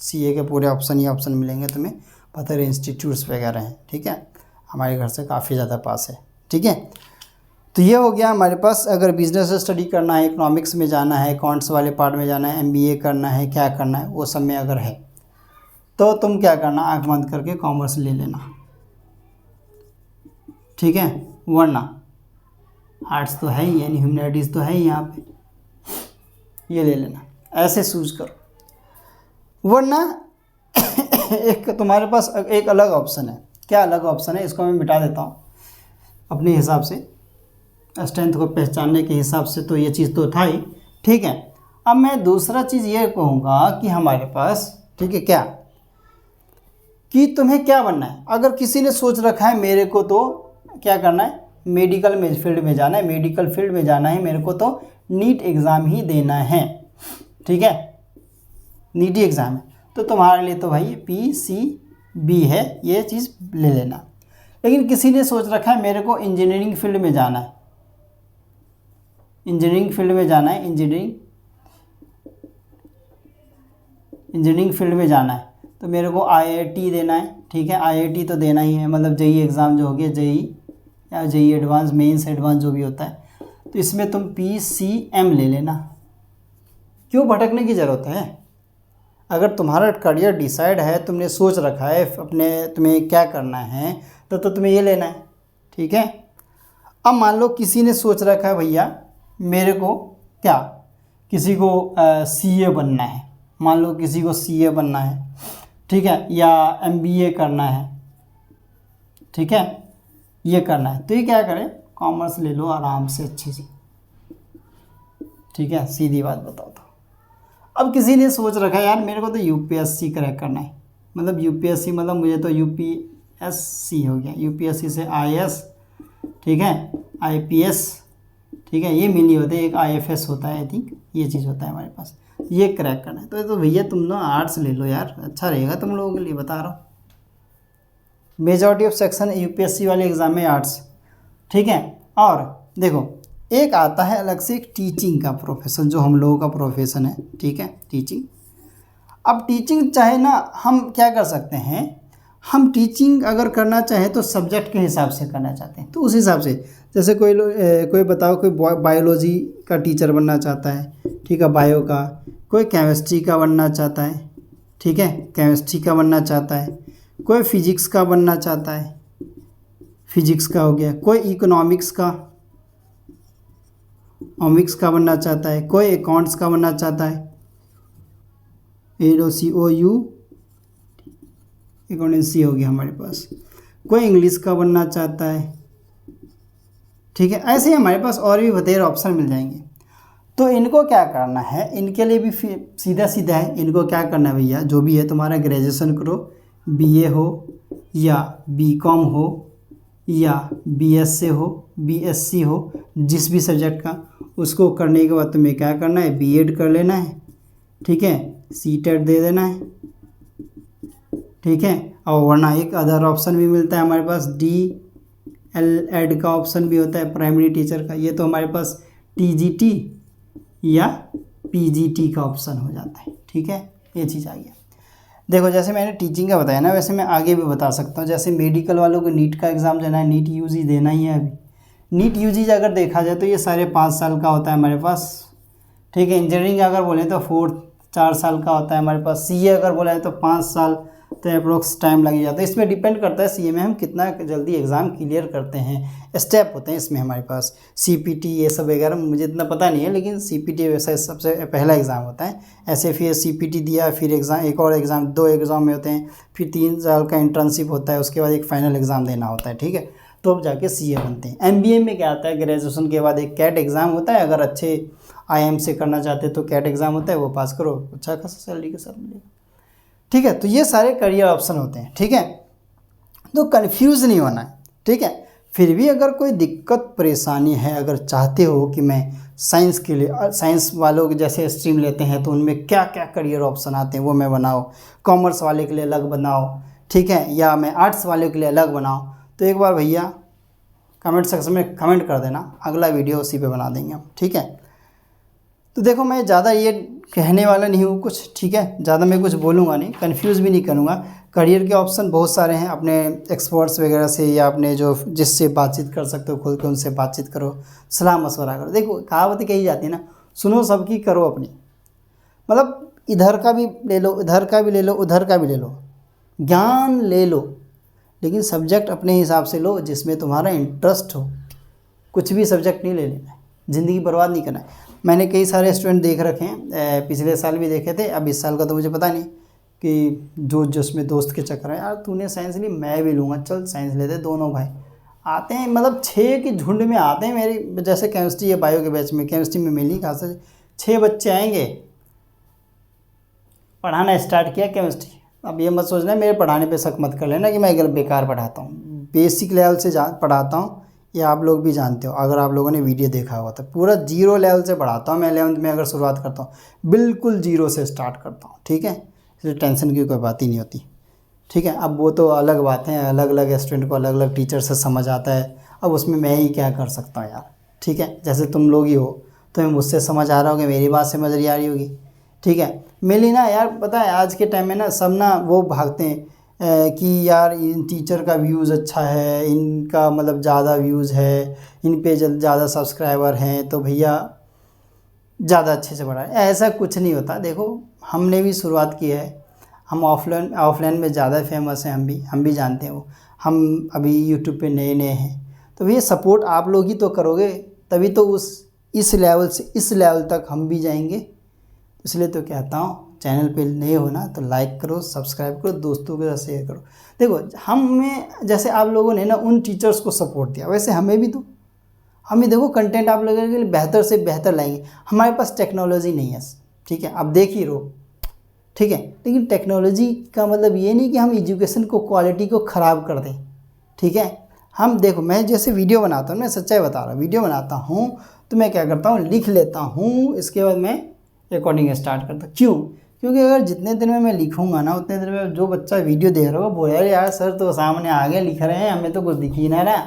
CA के पूरे ऑप्शन ही ऑप्शन मिलेंगे तुम्हें, पता है इंस्टीट्यूट्स वगैरह हैं, ठीक है, हमारे घर से काफ़ी ज़्यादा पास है, ठीक है। तो ये हो गया हमारे पास, अगर बिजनेस स्टडी करना है, इकोनॉमिक्स में जाना है, अकाउंट्स वाले पार्ट में जाना है, MBA करना है, क्या करना है, वो सब में अगर है तो तुम क्या करना, आँख बंद करके कॉमर्स ले लेना, ठीक है, वरना आर्ट्स तो है ही, यानी ह्यूमैनिटीज़ तो है ही यहाँ पे, ये ले लेना, ऐसे चूज करो। वरना एक तुम्हारे पास एक अलग ऑप्शन है, क्या अलग ऑप्शन है, इसको मैं मिटा देता हूँ अपने हिसाब से, स्ट्रेंथ को पहचानने के हिसाब से, तो ये चीज़ तो था ही, ठीक है। अब मैं दूसरा चीज़ ये कहूँगा कि हमारे पास, ठीक है, क्या कि तुम्हें क्या बनना है। अगर किसी ने सोच रखा है मेरे को तो क्या करना है, मेडिकल में फील्ड में जाना है, मेडिकल फील्ड में जाना है, मेरे को तो नीट एग्ज़ाम ही देना है, ठीक है, नीट ही एग्ज़ाम है, तो तुम्हारे लिए तो भाई PCB है, ये चीज़ ले लेना। लेकिन किसी ने सोच रखा है मेरे को इंजीनियरिंग फील्ड में जाना है, इंजीनियरिंग फील्ड में जाना है, इंजीनियरिंग फील्ड में जाना है, तो मेरे को IIT देना है, ठीक है, IIT तो देना ही है, मतलब JEE एग्ज़ाम जो हो गया, JEE या JEE एडवांस, मेंस एडवांस जो भी होता है, तो इसमें तुम PCM ले लेना। क्यों भटकने की ज़रूरत है, अगर तुम्हारा करियर डिसाइड है, तुमने सोच रखा है अपने तुम्हें क्या करना है, तो तुम्हें ये लेना है, ठीक है। अब मान लो किसी ने सोच रखा है भैया मेरे को क्या, किसी को CA बनना है, मान लो किसी को CA बनना है, ठीक है, या MBA करना है, ठीक है, ये करना है, तो ये क्या करें, कॉमर्स ले लो आराम से अच्छी सी, ठीक है, सीधी बात बताओ तो। अब किसी ने सोच रखा है यार मेरे को तो UPSC क्रैक करना है, मतलब UPSC मतलब मुझे तो UPSC हो गया, UPSC से IAS, ठीक है, IPS, ठीक है, ये मिली होते हैं, एक IFS होता है आई थिंक, ये चीज़ होता है हमारे पास, ये क्रैक करना है। तो भैया तुम लोग आर्ट्स ले लो यार, अच्छा रहेगा तुम लोगों के लिए, बता रहा हूँ। मेजॉरिटी ऑफ सेक्शन UPSC वाले एग्ज़ाम में आर्ट्स, ठीक है। और देखो एक आता है अलग से एक टीचिंग का प्रोफेशन, जो हम लोगों का प्रोफेशन है, ठीक है, टीचिंग। अब टीचिंग चाहे ना, हम क्या कर सकते हैं, हम टीचिंग अगर करना चाहें तो सब्जेक्ट के हिसाब से करना चाहते हैं, तो उस हिसाब से, जैसे कोई बताओ, कोई बायोलॉजी का टीचर बनना चाहता है, ठीक है, बायो का, कोई केमिस्ट्री का बनना चाहता है, ठीक है, केमिस्ट्री का बनना चाहता है, कोई फिजिक्स का बनना चाहता है, फिजिक्स का हो गया, कोई इकोनॉमिक्स का बनना चाहता है, कोई अकाउंट्स का बनना चाहता है, AOCOU अकाउंटेंसी हो गया हमारे पास, कोई इंग्लिश का बनना चाहता है, ठीक है। ऐसे ही हमारे पास और भी बतेरे ऑप्शन मिल जाएंगे। तो इनको क्या करना है, इनके लिए भी सीधा सीधा है, इनको क्या करना है भैया, जो भी है तुम्हारा ग्रेजुएशन करो, BA हो या BCom हो या BSc हो, BSc हो, जिस भी सब्जेक्ट का, उसको करने के बाद तुम्हें क्या करना है, B.Ed कर लेना है, ठीक है, CTET दे देना है, ठीक है। और वरना एक अदर ऑप्शन भी मिलता है हमारे पास, DL.Ed का ऑप्शन भी होता है, प्राइमरी टीचर का। ये तो हमारे पास TGT या PGT का ऑप्शन हो जाता है, ठीक है, ये चीज़ आ गया। देखो जैसे मैंने टीचिंग का बताया ना, वैसे मैं आगे भी बता सकता हूँ। जैसे मेडिकल वालों को नीट का एग्ज़ाम देना है, नीट UG देना ही है अभी। नीट UG अगर देखा जाए तो ये 5.5 साल का होता है हमारे पास, ठीक है। इंजीनियरिंग अगर बोले तो 4 साल का होता है हमारे पास। CA अगर बोला है तो 5 साल, तो अप्रोक्स टाइम लग जाता है। इसमें डिपेंड करता है CA में हम कितना जल्दी एग्ज़ाम क्लियर करते हैं। स्टेप होते हैं इसमें हमारे पास, CPT ये सब वगैरह मुझे इतना पता नहीं है, लेकिन CPT वैसा सबसे पहला एग्ज़ाम होता है। ऐसे फिर CPT दिया, फिर एग्ज़ाम, एक और एग्ज़ाम, 2 एग्ज़ाम में होते हैं, फिर 3 साल का इंटर्नशिप होता है, उसके बाद एक फाइनल एग्ज़ाम देना होता है, ठीक है। तो अब जाके CA बनते हैं। MBA में क्या आता है, ग्रेजुएशन के बाद एक CAT एग्ज़ाम होता है, अगर अच्छे IIM से करना चाहते तो CAT एग्ज़ाम होता है, वो पास करो, अच्छा खासा सैलरी के साथ मिलेगा, ठीक है। तो ये सारे करियर ऑप्शन होते हैं, ठीक है। तो कंफ्यूज नहीं होना है, ठीक है। फिर भी अगर कोई दिक्कत परेशानी है, अगर चाहते हो कि मैं साइंस के लिए, साइंस वालों के जैसे स्ट्रीम लेते हैं तो उनमें क्या क्या करियर ऑप्शन आते हैं वो मैं बनाओ, कॉमर्स वाले के लिए अलग बनाओ, ठीक है, या मैं आर्ट्स वाले के लिए अलग बनाओ, तो एक बार भैया कमेंट सेक्शन में कमेंट कर देना, अगला वीडियो उसी पे बना देंगे हम, ठीक है। तो देखो मैं ज़्यादा ये कहने वाला नहीं हूँ कुछ, ठीक है, ज़्यादा मैं कुछ बोलूँगा नहीं, कंफ्यूज भी नहीं करूँगा। करियर के ऑप्शन बहुत सारे हैं, अपने एक्सपर्ट्स वगैरह से या अपने जो जिससे बातचीत कर सकते हो खुल के उनसे बातचीत करो, सलाह मशवरा करो। देखो कहावत कही जाती है ना, सुनो सबकी करो अपनी, मतलब इधर का भी ले लो, इधर का भी ले लो, उधर का भी ले लो, ज्ञान ले लो, लेकिन सब्जेक्ट अपने हिसाब से लो जिसमें तुम्हारा इंटरेस्ट हो। कुछ भी सब्जेक्ट नहीं ले लेना है, ज़िंदगी बर्बाद नहीं करना है। मैंने कई सारे स्टूडेंट देख रखे हैं, पिछले साल भी देखे थे, अब इस साल का तो मुझे पता नहीं, कि जो जिसमें दोस्त के चक्कर है, यार तूने साइंस ली मैं भी लूँगा, चल साइंस लेते, दोनों भाई आते हैं, मतलब 6 के झुंड में आते हैं मेरी, जैसे केमिस्ट्री या बायो के बैच में, केमिस्ट्री में मिली खास 6 बच्चे आएंगे, पढ़ाना स्टार्ट किया केमिस्ट्री। अब ये मत सोचना मेरे पढ़ाने पे शक मत कर लेना कि मैं बेकार पढ़ाता हूँ, बेसिक लेवल से पढ़ाता हूँ, ये आप लोग भी जानते हो, अगर आप लोगों ने वीडियो देखा हुआ तो पूरा 0 लेवल से पढ़ाता हूँ मैं। 11th में अगर शुरुआत करता हूँ बिल्कुल 0 से स्टार्ट करता हूँ, ठीक है, इसलिए टेंशन की कोई बात ही नहीं होती, ठीक है। अब वो तो अलग बात है, अलग अलग स्टूडेंट को अलग अलग टीचर से समझ आता है, अब उसमें मैं ही क्या कर सकता हूँ यार, ठीक है। जैसे तुम लोग ही हो, तुम्हें मुझसे समझ आ रहा होगा, मेरी बात समझ रही आ रही होगी, ठीक है। मेरी ना यार पता है आज के टाइम में ना सब ना वो भागते हैं कि यार इन टीचर का व्यूज़ अच्छा है, इनका मतलब ज़्यादा व्यूज़ है, इन पे ज़्यादा सब्सक्राइबर हैं, तो भैया ज़्यादा अच्छे से पढ़ाएं। ऐसा कुछ नहीं होता। देखो हमने भी शुरुआत की है, हम ऑफलाइन में ज़्यादा फेमस हैं, हम भी जानते हैं वो, हम अभी यूट्यूब पे नए नए हैं, तो भैया सपोर्ट आप लोग ही तो करोगे, तभी तो इस लेवल से इस लेवल तक हम भी जाएंगे। इसलिए तो कहता हूँ चैनल पे नए हो ना तो लाइक करो, सब्सक्राइब करो, दोस्तों के साथ शेयर करो। देखो हमें जैसे आप लोगों ने ना उन टीचर्स को सपोर्ट दिया, वैसे हमें भी दो, हम भी देखो कंटेंट आप लोगों के लिए बेहतर से बेहतर लाएंगे। हमारे पास टेक्नोलॉजी नहीं है, ठीक है, अब देख ही रहो, ठीक है। लेकिन टेक्नोलॉजी का मतलब ये नहीं कि हम एजुकेशन को क्वालिटी को ख़राब कर दें, ठीक है। हम देखो, मैं जैसे वीडियो बनाता हूँ, मैं सच्चाई बता रहा हूँ, वीडियो बनाता हूँ तो मैं क्या करता हूँ, लिख लेता हूँ, इसके बाद मैं रिकॉर्डिंग स्टार्ट करता हूँ। क्यों? क्योंकि अगर जितने दिन में मैं लिखूँगा ना, उतने दिन में जो बच्चा वीडियो देख रहा होगा बोले यार सर तो सामने आगे लिख रहे हैं, हमें तो कुछ दिख ही ना रहा।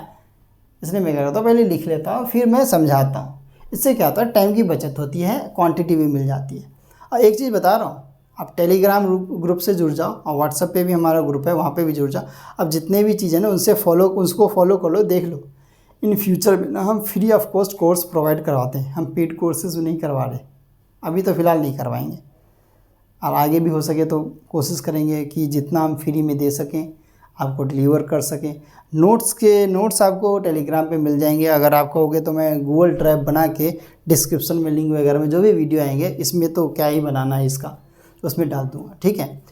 इसलिए मैं क्या करता हूँ, पहले लिख लेता हूँ, फिर मैं समझाता हूँ। इससे क्या होता है, टाइम की बचत होती है, क्वांटिटी भी मिल जाती है। और एक चीज़ बता रहा हूँ, आप टेलीग्राम ग्रुप से जुड़ जाओ और व्हाट्सएप पे भी हमारा ग्रुप है, वहाँ पे भी जुड़ जाओ। अब जितने भी चीज़ें ना उसको फॉलो कर लो, देख लो। इन फ्यूचर में ना हम free of cost course provide करवाते हैं, हम पेड कोर्सेज नहीं करवा रहे, अभी तो फ़िलहाल नहीं करवाएंगे। और आगे भी हो सके तो कोशिश करेंगे कि जितना हम फ्री में दे सकें, आपको डिलीवर कर सकें। नोट्स आपको टेलीग्राम पे मिल जाएंगे। अगर आप कहोगे तो मैं गूगल ड्राइव बना के डिस्क्रिप्शन में लिंक वगैरह में जो भी वीडियो आएंगे, इसमें तो क्या ही बनाना है इसका, तो उसमें डाल दूँगा, ठीक है।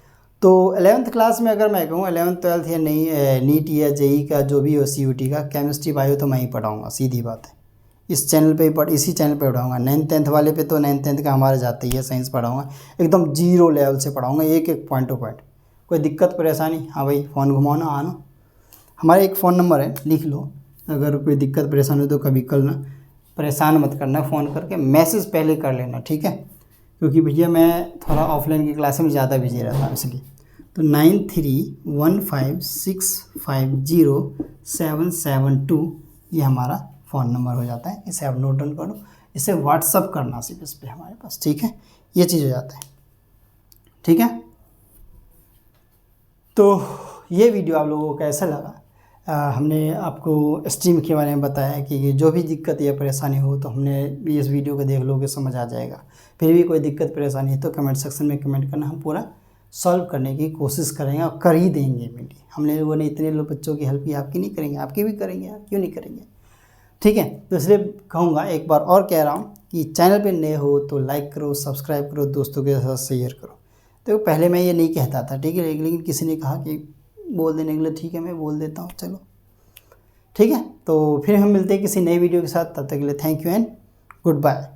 तो 11th क्लास में अगर मैं कहूँ 11th 12th या नीट या जेई का जो भी हो, CUT का केमिस्ट्री बायो तो मैं ही पढ़ाऊँगा, सीधी बात है। इस चैनल पे इसी चैनल पे पढ़ाऊँगा। 9th 10th वाले पे तो 9th 10th का हमारा जाता ही है, साइंस पढ़ाऊँगा, एकदम जीरो लेवल से पढ़ाऊँगा, एक एक पॉइंट टू पॉइंट। कोई दिक्कत परेशानी, हाँ भाई फ़ोन घुमाओ ना, आना। हमारा एक फ़ोन नंबर है, लिख लो। अगर कोई दिक्कत परेशानी हो तो कभी कल ना परेशान मत करना, फ़ोन करके मैसेज पहले कर लेना, ठीक है। क्योंकि भैया मैं थोड़ा ऑफलाइन की क्लास में ज़्यादा बिजी रहता हूँ इसलिए। तो 9315650772 ये हमारा फ़ोन नंबर हो जाता है। इसे आप नोट डाउन करो, इसे व्हाट्सअप करना सिर्फ इस पर हमारे पास, ठीक है। ये चीज़ हो जाता है, ठीक है। तो ये वीडियो आप लोगों को कैसा लगा? हमने आपको स्ट्रीम के बारे में बताया कि जो भी दिक्कत या परेशानी हो तो हमने इस वीडियो को देख लोगे, समझ आ जाएगा। फिर भी कोई दिक्कत परेशानी है तो कमेंट सेक्शन में कमेंट करना, हम पूरा सॉल्व करने की कोशिश करेंगे और कर ही देंगे। मेरी हम लोगों ने इतने लोग बच्चों की हेल्प की, आपकी नहीं करेंगे? आपकी भी करेंगे यार, क्यों नहीं करेंगे, ठीक है। तो इसलिए कहूँगा, एक बार और कह रहा हूँ कि चैनल पे नए हो तो लाइक करो, सब्सक्राइब करो, दोस्तों के साथ शेयर करो। तो पहले मैं ये नहीं कहता था, ठीक है, लेकिन किसी ने कहा कि बोल देने के लिए, ठीक है मैं बोल देता हूँ, चलो ठीक है। तो फिर हम मिलते हैं किसी नई वीडियो के साथ, तब तक के लिए thank you and good bye.